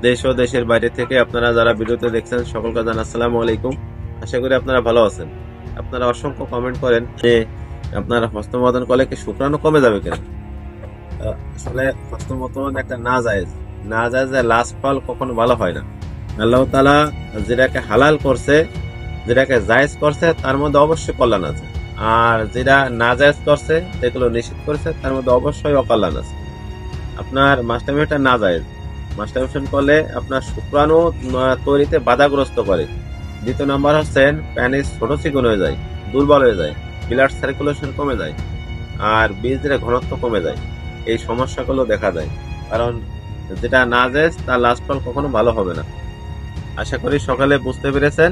দেশ ও দেশের বাইরে থেকে আপনারা যারা ভিডিওতে দেখছেন সকলকে জানাই আসসালামু আলাইকুম। আশা করি আপনারা ভালো আছেন। আপনারা অসংখ্য কমেন্ট করেন যে আপনারা হস্তমৈথুন করলে কি শুক্রাণু কমে যাবে কেন? আসলে হস্তমৈথুন একটা না জায়েজ লাস্ট ফল কখনো ভালো হয় না। আল্লাহ তাআলা যেটাকে হালাল করছে, যেটাকে জায়েজ করছে তার মধ্যে অবশ্যই কল্যাণ আছে। আর যেটা না জায়েজ করছে, যেগুলো নিষেধ করেছে তার মধ্যে অবশ্যই অকল্যাণ আছে। আপনার মাস্টারবেশনটা না জায়েজ। মাস্টারবেশন করলে আপনার শুক্রাণু তৈরিতে বাধাগ্রস্ত করে। দ্বিতীয় নাম্বার হচ্ছেন প্যানিস ছোট চিকন হয়ে যায়, দুর্বল হয়ে যায়, ব্লাড সার্কুলেশন কমে যায়, আর বীজের ঘনত্ব কমে যায়। এই সমস্যাগুলো দেখা যায়। কারণ যেটা না জায়েজ তার লাস্ট ফল কখনো ভালো হবে না। আশা করি সকালে বুঝতে পেরেছেন।